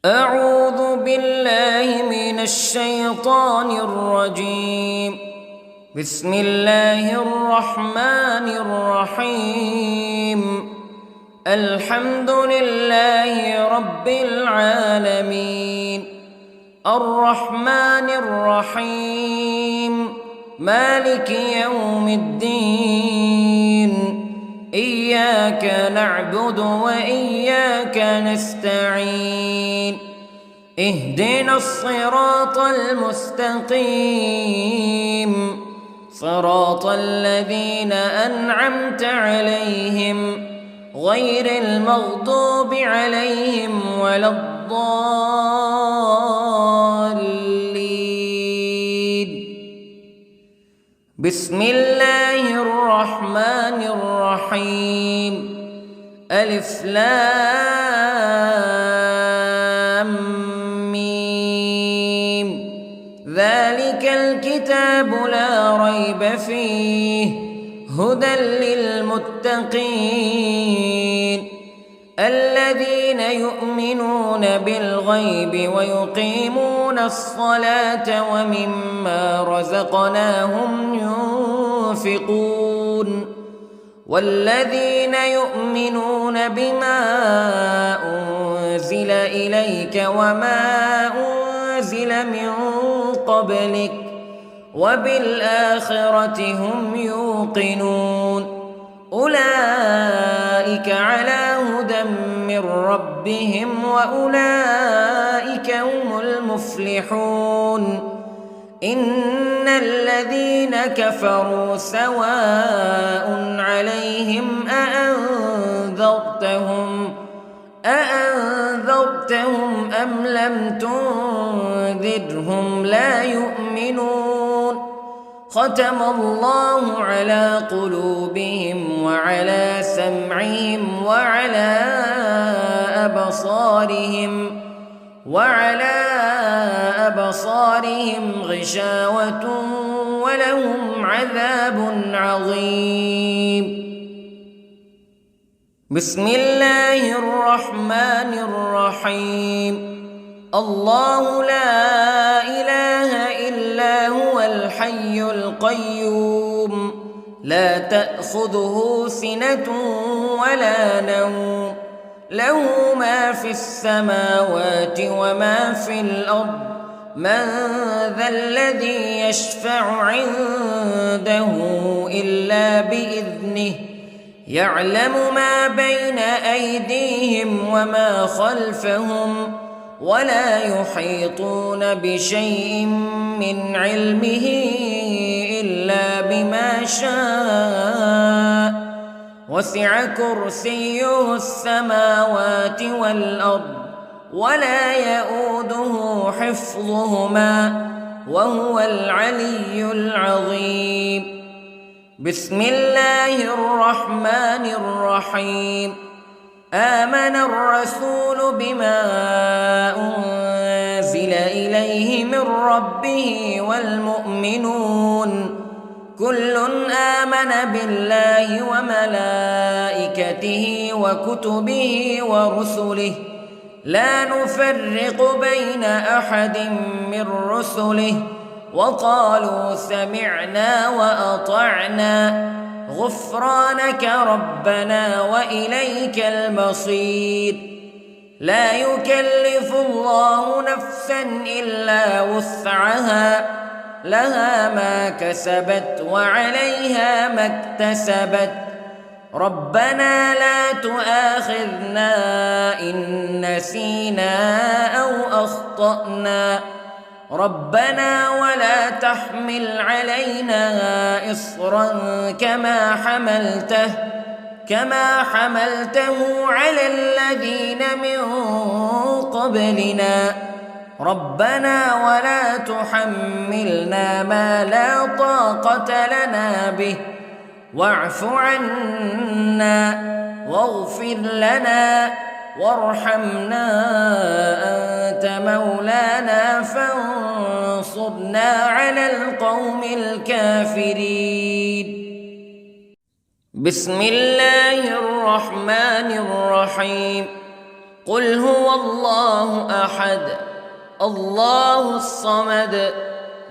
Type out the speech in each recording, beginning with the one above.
أعوذ بالله من الشيطان الرجيم. بسم الله الرحمن الرحيم. الحمد لله رب العالمين، الرحمن الرحيم، مالك يوم الدين. إياك نعبد وإياك نستعين. اهدنا الصراط المستقيم، صراط الذين أنعمت عليهم غير المغضوب عليهم ولا الضالين. بسم الله الرحمن الرحيم. ألف لام ميم. ذلك الكتاب لا ريب فيه هدى للمتقين الذين يؤمنون بالغيب ويقيمون الصلاة ومما رزقناهم ينفقون والذين يؤمنون بما أنزل إليك وما أنزل من قبلك وبالآخرة هم يوقنون. أولئك على هدى من ربهم وأولئك هم المفلحون. إن الذين كفروا سواء عليهم أأنذرتهم أم لم تنذرهم لا يؤمنون. ختم الله على قلوبهم وعلى سمعهم وعلى أبصارهم غشاوة ولهم عذاب عظيم. بسم الله الرحمن الرحيم. الله لا إله إلا هو الحي القيوم لا تأخذه سنة ولا نوم له ما في السماوات وما في الأرض. من ذا الذي يشفع عنده إلا بإذنه يعلم ما بين أيديهم وما خلفهم ولا يحيطون بشيء من علمه إلا بما شاء. وسع كرسيه السماوات والأرض ولا يؤوده حفظهما وهو العلي العظيم. بسم الله الرحمن الرحيم. آمن الرسول بما أنزل إليه من ربه والمؤمنون كل آمن بالله وملائكته وكتبه ورسله لا نفرق بين أحد من رسله وقالوا سمعنا وأطعنا غفرانك ربنا وإليك المصير. لا يكلف الله نفسا إلا وسعها لها ما كسبت وعليها ما اكتسبت. ربنا لا تؤاخذنا إن نسينا أو أخطأنا ربنا ولا تحمل علينا إصرا كما حملته على الذين من قبلنا ربنا ولا تحملنا ما لا طاقة لنا به واعف عنا واغفر لنا وارحمنا أنت مولانا فانصرنا على القوم الكافرين. بسم الله الرحمن الرحيم. قل هو الله أحد الله الصمد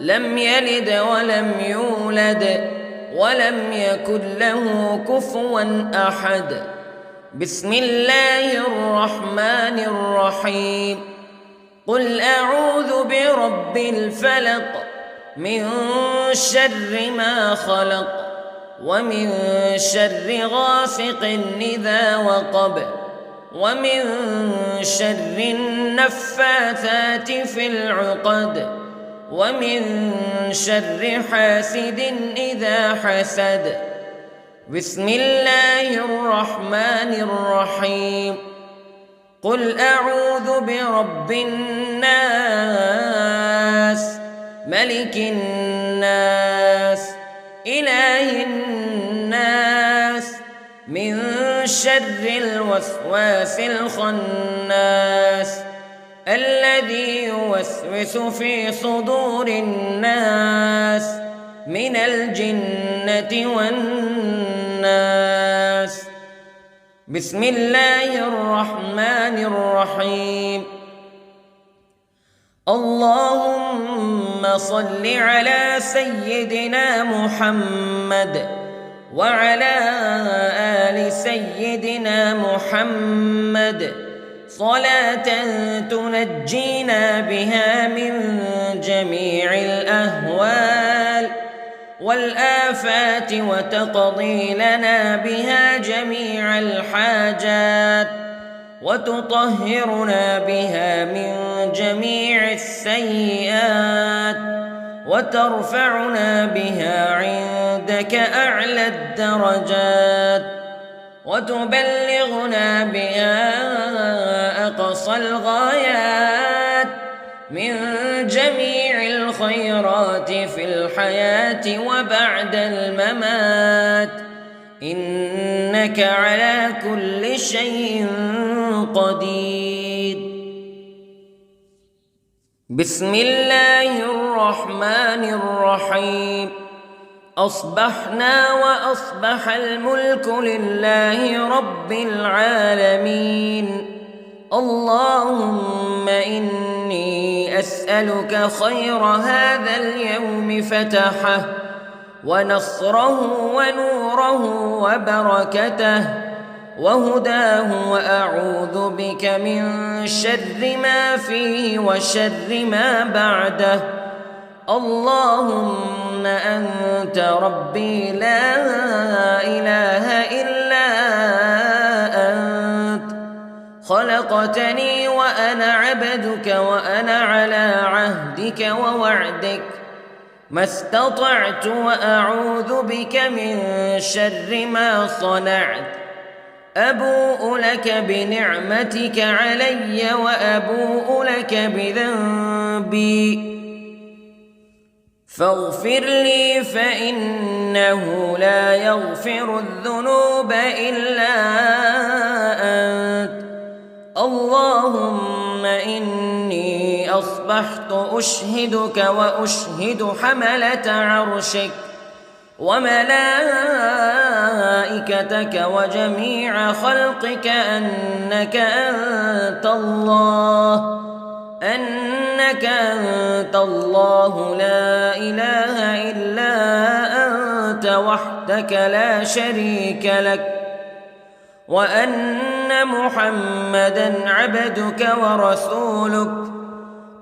لم يلد ولم يولد ولم يكن له كفوا أحد. بسم الله الرحمن الرحيم. قل أعوذ برب الفلق من شر ما خلق ومن شر غاسق إذا وقب ومن شر النفاثات في العقد ومن شر حاسد إذا حسد. بسم الله الرحمن الرحيم. قل أعوذ برب الناس ملك الناس إله الناس من شر الوسواس الخناس الذي يوسوس في صدور الناس من الجنة والناس. بسم الله الرحمن الرحيم. اللهم صل على سيدنا محمد وعلى آل سيدنا محمد صلاة تنجينا بها من جميع الأهوال والآفات وتقضي لنا بها جميع الحاجات وتطهرنا بها من جميع السيئات وترفعنا بها عندك أعلى الدرجات وتبلغنا بها أقصى الغايات من جميع الخيرات في الحياة وبعد الممات إنك على كل شيء قدير. بسم الله الرحمن الرحيم. أصبحنا وأصبح الملك لله رب العالمين. اللهم إني أسألك خير هذا اليوم فتحه ونصره ونوره وبركته وهداه وأعوذ بك من شر ما فيه وشر ما بعده. اللهم أنت ربي لا إله إلا أنت خلقتني وأنا عبدك وأنا على عهدك ووعدك ما استطعت وأعوذ بك من شر ما صنعت. أبوء لك بنعمتك علي وأبوء لك بذنبي فاغفر لي فإنه لا يغفر الذنوب إلا أنت. اللهم إني أصبحت أشهدك وأشهد حملة عرشك وملائكتك وجميع خلقك أنك أنت الله لا إله إلا أنت وحدك لا شريك لك وأن محمدًا عبدك ورسولك.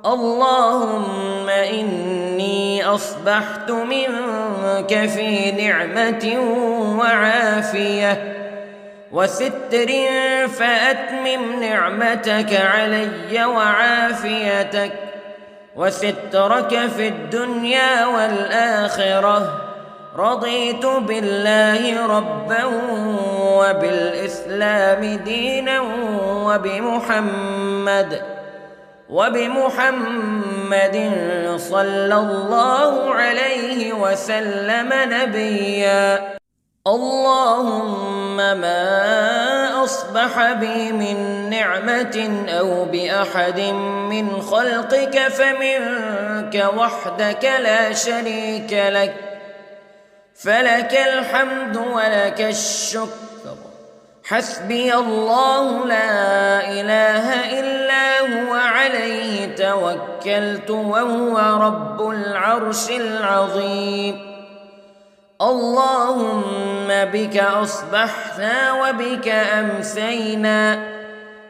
اللهم إني أصبحت منك في نعمة وعافية وستر فأتمم نعمتك علي وعافيتك وسترك في الدنيا والآخرة. رضيت بالله ربا وبالإسلام دينا وبمحمد صلى الله عليه وسلم نبيا. اللهم ما أصبح بي من نعمة أو بأحد من خلقك فمنك وحدك لا شريك لك فلك الحمد ولك الشكر حسبي الله لا إله إلا هو عليه توكلت وهو رب العرش العظيم. اللهم بك أصبحنا وبك أمسينا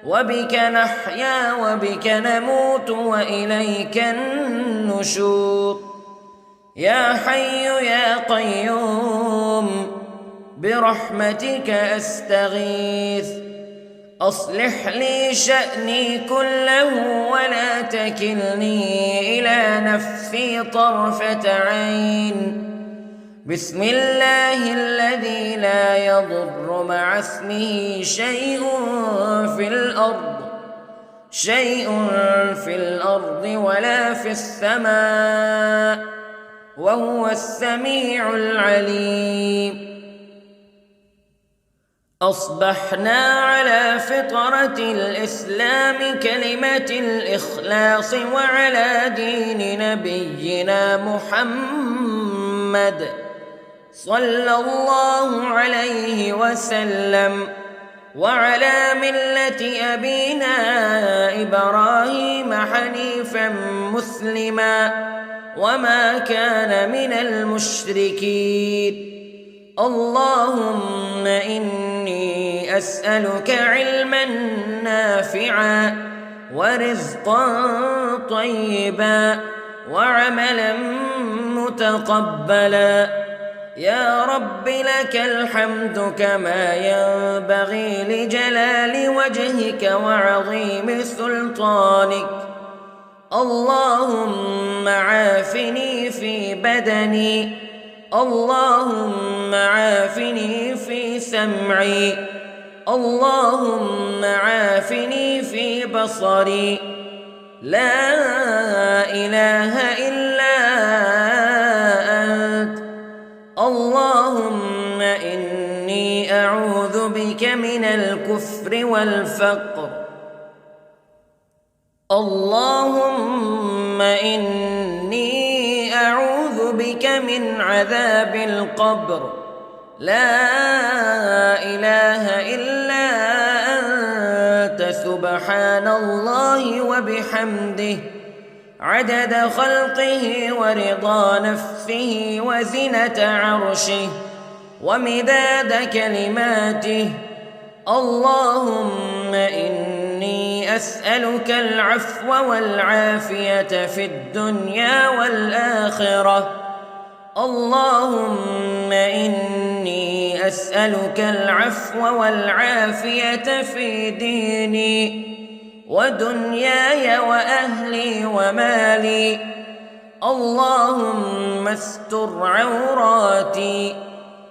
وبك نحيا وبك نموت وإليك النشور. يا حي يا قيوم برحمتك أستغيث، أصلح لي شأني كله ولا تكلني إلى نفسي طرفة عين. بسم الله الذي لا يضر مع اسمه شيء في الأرض ولا في السماء وهو السميع العليم. أصبحنا على فطرة الإسلام كلمة الإخلاص وعلى دين نبينا محمد صلى الله عليه وسلم وعلى ملة أبينا إبراهيم حنيفا مسلما وما كان من المشركين. اللهم إني أسألك علما نافعا ورزقا طيبا وعملا متقبلا. يا رب لك الحمد كما ينبغي لجلال وجهك وعظيم سلطانك. اللهم عافني في بدني، اللهم عافني في سمعي، اللهم عافني في بصري. لا إله إلا أنت. اللهم إني أعوذ بك من الكفر والفقر. اللهم إني أعوذ بك من عذاب القبر. لا إله إلا أنت سبحان الله وبحمده عدد خلقه ورضا نفسه وزنة عرشه ومداد كلماته. اللهم إني أسألك العفو والعافية في الدنيا والآخرة. اللهم إني أسألك العفو والعافية في ديني ودنياي وأهلي ومالي. اللهم استر عوراتي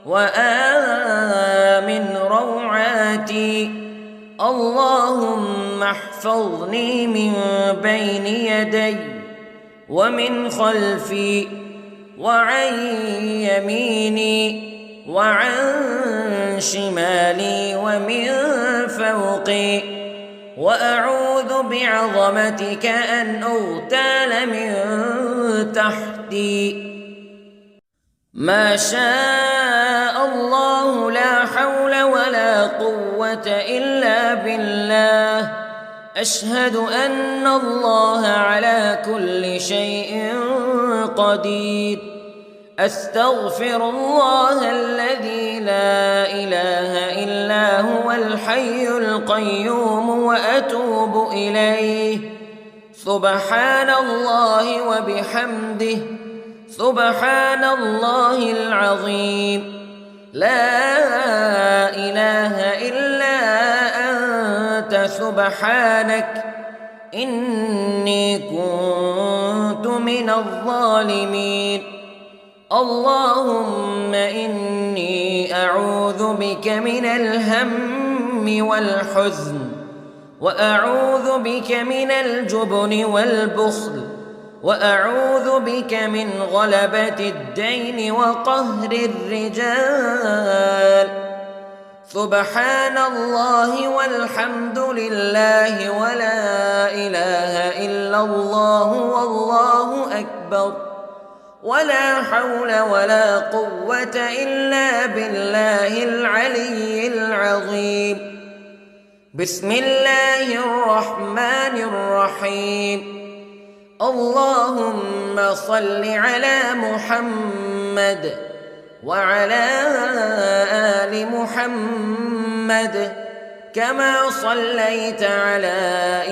وآمن روعاتي. اللهم احفظني من بين يدي ومن خلفي وعن يميني وعن شمالي ومن فوقي، وأعوذ بعظمتك أن أغتال من تحتي. ما شاء الله لا حول ولا قوة إلا بالله. أشهد أن الله على كل شيء قدير. أستغفر الله الذي لا إله إلا هو الحي القيوم وأتوب إليه. سبحان الله وبحمده سبحان الله العظيم. لا إله إلا أنت سبحانك إني كنت من الظالمين. اللهم إني أعوذ بك من الهم والحزن، وأعوذ بك من الجبن والبخل، وأعوذ بك من غلبة الدين وقهر الرجال. سبحان الله والحمد لله ولا إله إلا الله والله أكبر. ولا حول ولا قوة إلا بالله العلي العظيم. بسم الله الرحمن الرحيم. اللهم صل على محمد وعلى آل محمد كما صليت على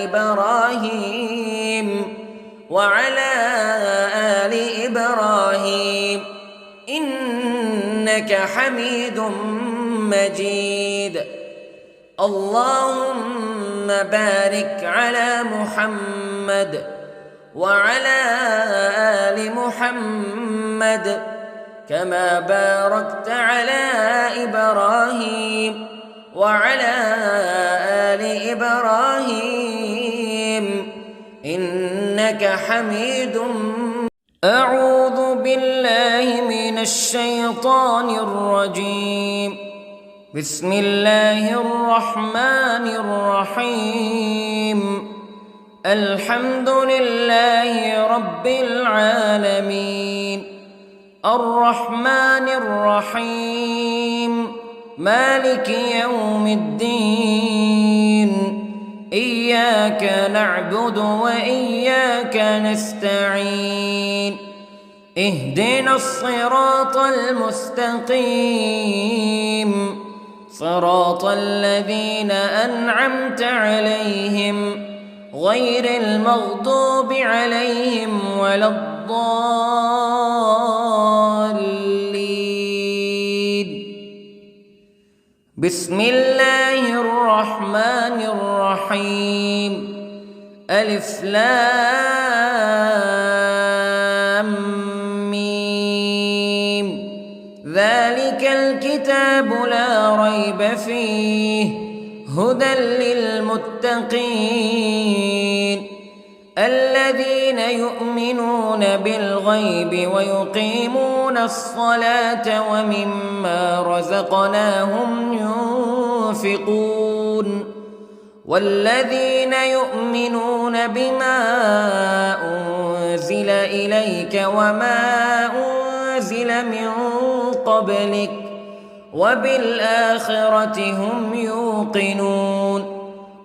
إبراهيم وعلى آل إبراهيم إنك حميد مجيد. اللهم بارك على محمد وعلى آل محمد كما باركت على إبراهيم وعلى آل إبراهيم إنك حميد مجيد. أعوذ بالله من الشيطان الرجيم. بسم الله الرحمن الرحيم. الحمد لله رب العالمين الرحمن الرحيم مالك يوم الدين إياك نعبد وإياك نستعين اهدنا الصراط المستقيم صراط الذين أنعمت عليهم غير المغضوب عليهم ولا الضالين. بسم الله الرحمن الرحيم. ألف لام ميم ذلك الكتاب لا ريب فيه هدى للمتقين الذين يؤمنون بالغيب ويقيمون الصلاة ومما رزقناهم ينفقون والذين يؤمنون بما أنزل إليك وما أنزل من قبلك وبالآخرة هم يوقنون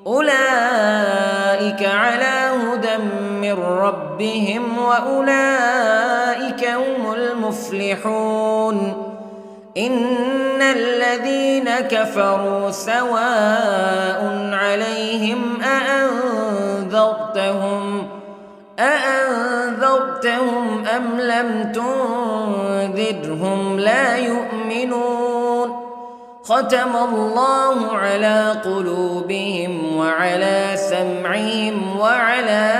أولئك على هدى من ربهم وأولئك هم المفلحون. إن الذين كفروا سواء عليهم أأنذرتهم أم لم تنذرهم لا يؤمنون. ختم الله على قلوبهم وعلى سمعهم وعلى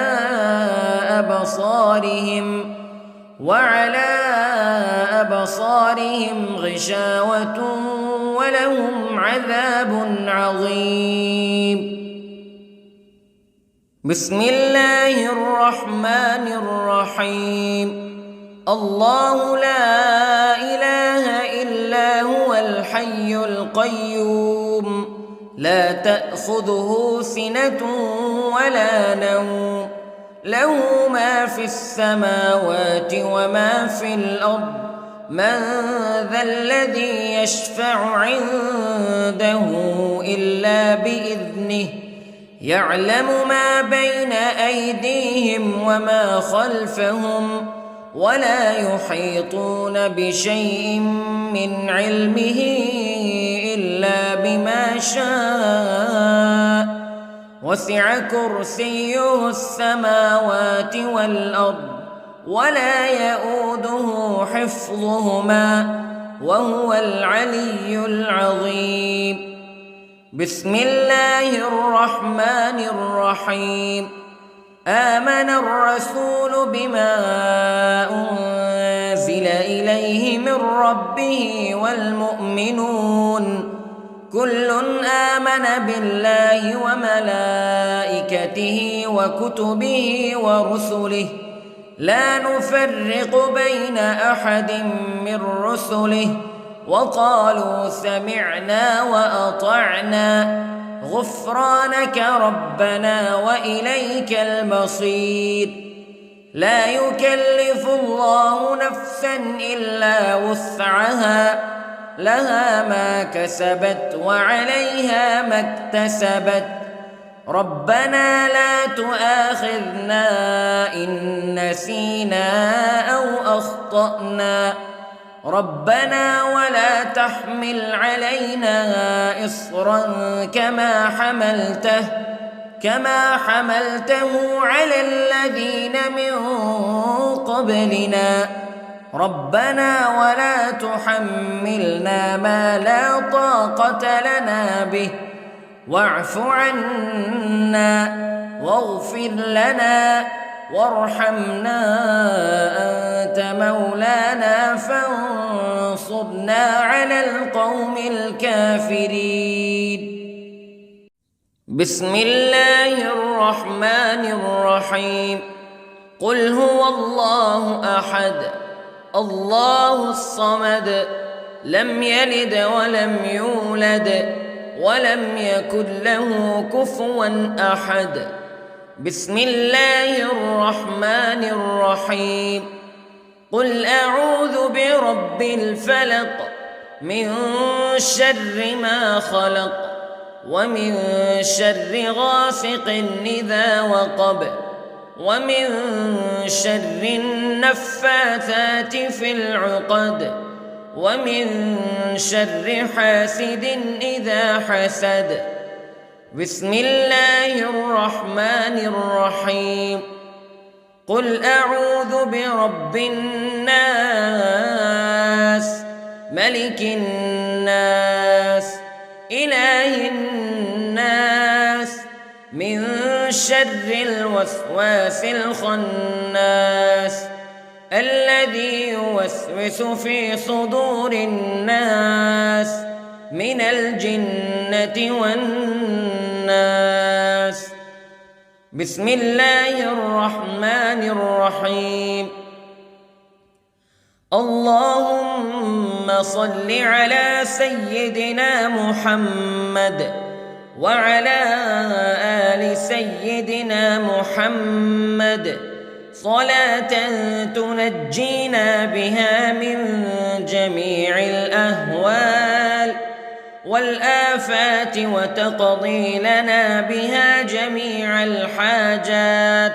أبصارهم غشاوة ولهم عذاب عظيم. بسم الله الرحمن الرحيم. الله لا إله إلا هو الحي القيوم لا تأخذه سنة ولا نوم له ما في السماوات وما في الأرض من ذا الذي يشفع عنده إلا بإذنه يعلم ما بين أيديهم وما خلفهم ولا يحيطون بشيء من علمه إلا بما شاء وسع كرسيه السماوات والأرض ولا يؤوده حفظهما وهو العلي العظيم. بسم الله الرحمن الرحيم. آمن الرسول بما أنزل إليه من ربه والمؤمنون كل آمن بالله وملائكته وكتبه ورسله لا نفرق بين أحد من رسله وقالوا سمعنا وأطعنا غفرانك ربنا وإليك المصير. لا يكلف الله نفسا إلا وسعها لها ما كسبت وعليها ما اكتسبت ربنا لا تؤاخذنا إن نسينا أو أخطأنا ربنا ولا تحمل علينا إصرا كما حملته على الذين من قبلنا ربنا ولا تحملنا ما لا طاقة لنا به واعف عنا واغفر لنا وارحمنا أنت مولانا فانصرنا على القوم الكافرين. بسم الله الرحمن الرحيم. قل هو الله أحد الله الصمد لم يلد ولم يولد ولم يكن له كفوا أحد. بسم الله الرحمن الرحيم. قل أعوذ برب الفلق من شر ما خلق ومن شر غاسق إذا وقب ومن شر النفاثات في العقد ومن شر حاسد إذا حسد. بسم الله الرحمن الرحيم. قل أعوذ برب الناس ملك الناس إله الناس من شر الوسواس الخناس الذي يوسوس في صدور الناس من الجنة والناس. بسم الله الرحمن الرحيم. اللهم صل على سيدنا محمد وعلى آل سيدنا محمد صلاة تنجينا بها من جميع الأهوال والآفات وتقضي لنا بها جميع الحاجات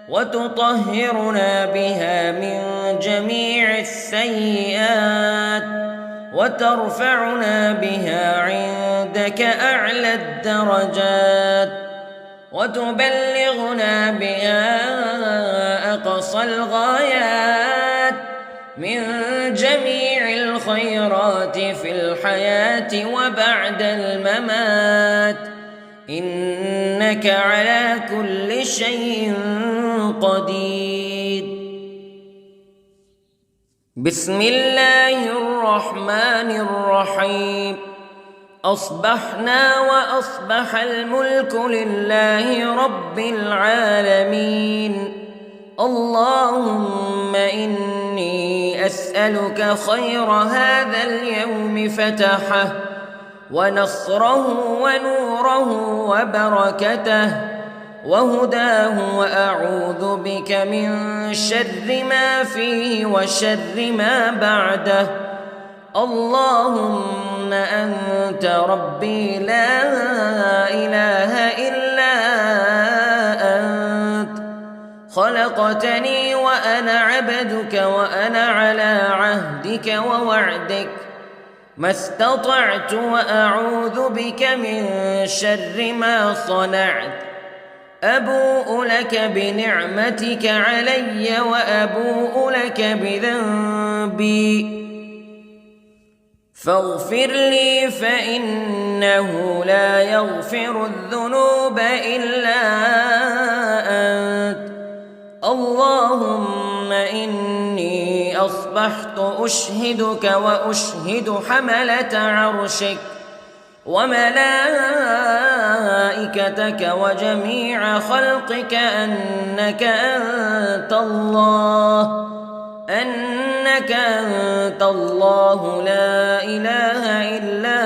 وتطهرنا بها من جميع السيئات وترفعنا بها عندك أعلى الدرجات وتبلغنا بها أقصى الغايات من جميع الخيرات في الحياة وبعد الممات إنك على كل شيء قدير. بسم الله الرحمن الرحيم. أصبحنا وأصبح الملك لله رب العالمين. اللهم إني أسألك خير هذا اليوم فتحه ونصره ونوره وبركته وهداه وأعوذ بك من شر ما فيه وشر ما بعده. اللهم أنت ربي لا إله إلا أنت خلقتني وأنا عبدك وأنا على عهدك ووعدك ما استطعت وأعوذ بك من شر ما صنعت. أبوء لك بنعمتك علي وأبوء لك بذنبي فاغفر لي فإنه لا يغفر الذنوب إلا أنت. اللهم إني أصبحت أشهدك وأشهد حملة عرشك وملائكتك وجميع خلقك أنك أنت الله لا إله إلا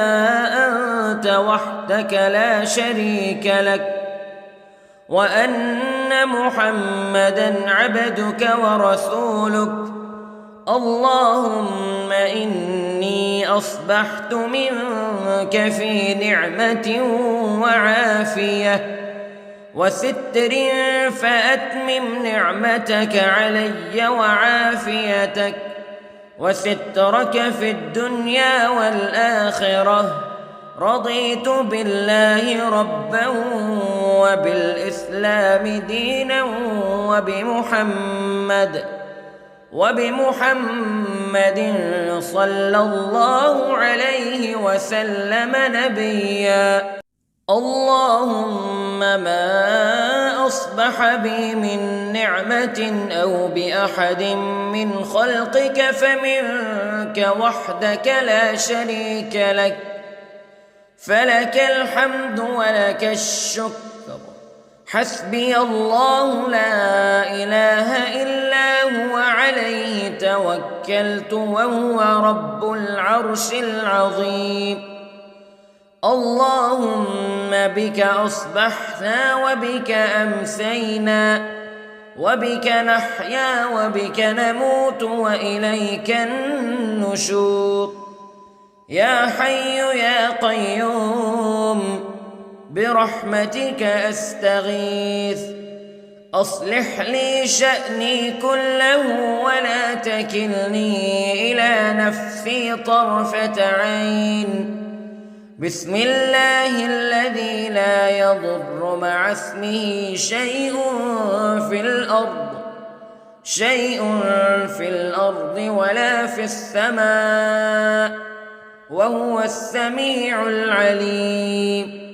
أنت وحدك لا شريك لك وأن أن محمدًا عبدك ورسولك. اللهم إني أصبحت منك في نعمة وعافية وستر، فأتمم نعمتك علي وعافيتك وسترك في الدنيا والآخرة. رضيت بالله ربا وبالإسلام دينا وبمحمد صلى الله عليه وسلم نبيا. اللهم ما أصبح بي من نعمة أو بأحد من خلقك فمنك وحدك لا شريك لك، فلك الحمد ولك الشكر. حسبي الله لا إله إلا هو، عليه توكلت وهو رب العرش العظيم. اللهم بك أصبحنا وبك أمسينا وبك نحيا وبك نموت وإليك النشور. يا حي يا قيوم برحمتك أستغيث، أصلح لي شأني كله ولا تكلني إلى نفسي طرفة عين. بسم الله الذي لا يضر مع اسمه شيء في الأرض ولا في السماء، وهو السميع العليم.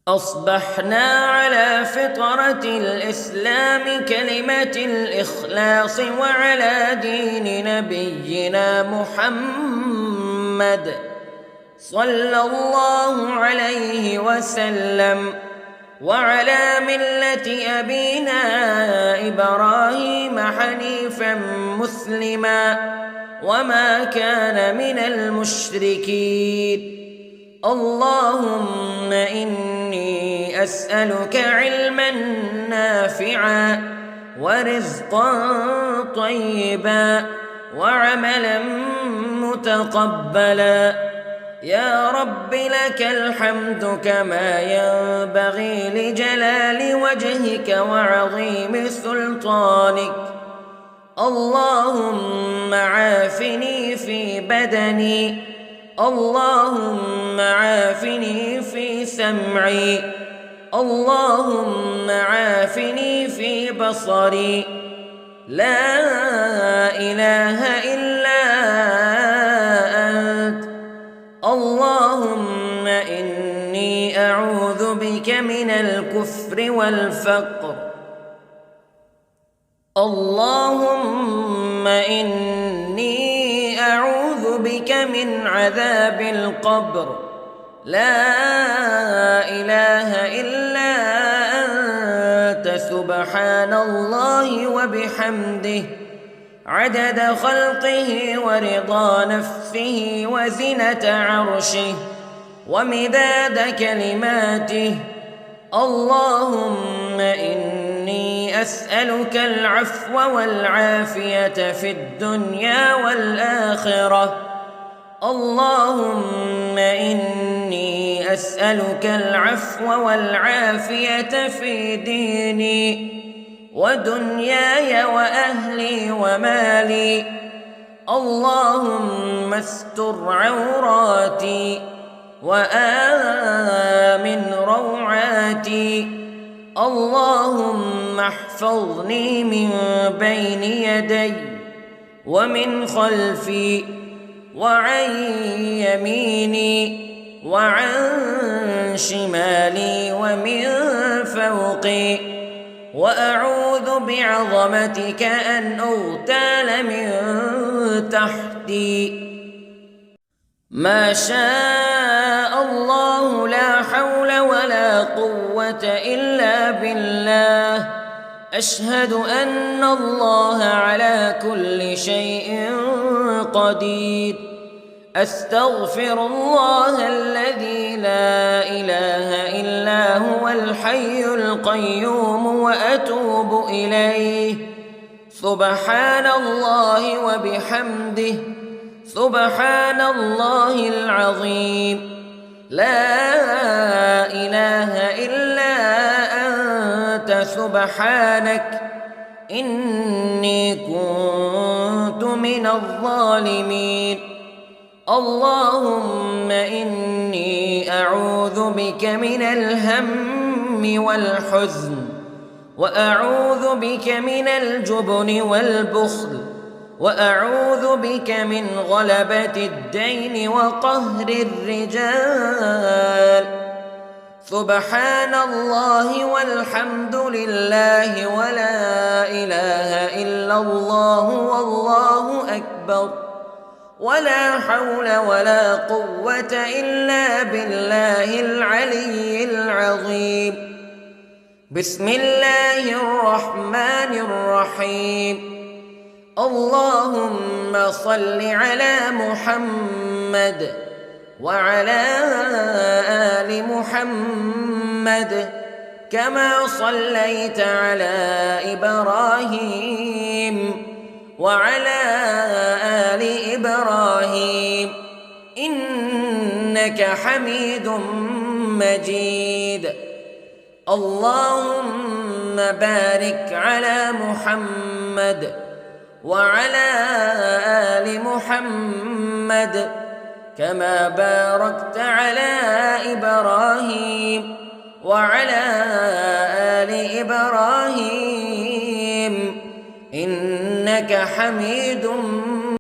أصبحنا على فطرة الإسلام كلمة الإخلاص وعلى دين نبينا محمد صلى الله عليه وسلم، وعلى ملة أبينا إبراهيم حنيفا مسلما وما كان من المشركين. اللهم إني أسألك علما نافعا ورزقا طيبا وعملا متقبلا. يا رب لك الحمد كما ينبغي لجلال وجهك وعظيم سلطانك. اللهم عافني في بدني، اللهم عافني في سمعي، اللهم عافني في بصري. لا إله إلا أنت. اللهم إني أعوذ بك من الكفر والفقر. اللهم إني أعوذ بك من عذاب القبر. لا إله إلا أنت، سبحان الله وبحمده، عدد خلقه ورضا نفسه وزنة عرشه ومداد كلماته. اللهم إني أسألك العفو والعافية في الدنيا والآخرة. اللهم إني أسألك العفو والعافية في ديني ودنياي وأهلي ومالي. اللهم استر عوراتي وآمن روعاتي. اللهم احفظني من بين يدي ومن خلفي وعن يميني وعن شمالي ومن فوقي، وأعوذ بعظمتك أن أغتال من تحتي. ما شاء الله لا حول ولا قوة إلا بالله. أشهد أن الله على كل شيء قدير. أستغفر الله الذي لا إله إلا هو الحي القيوم وأتوب إليه. سبحان الله وبحمده، سبحان الله العظيم. لا إله إلا أنت سبحانك إني كنت من الظالمين. اللهم إني أعوذ بك من الهم والحزن، وأعوذ بك من الجبن والبخل، وأعوذ بك من غلبة الدين وقهر الرجال. سبحان الله والحمد لله ولا إله إلا الله والله أكبر، ولا حول ولا قوة إلا بالله العلي العظيم. بسم الله الرحمن الرحيم. اللهم صل على محمد وعلى آل محمد كما صليت على إبراهيم وعلى آل إبراهيم إنك حميد مجيد. اللهم بارك على محمد وعلى آل محمد كما باركت على إبراهيم وعلى آل إبراهيم إنك حميد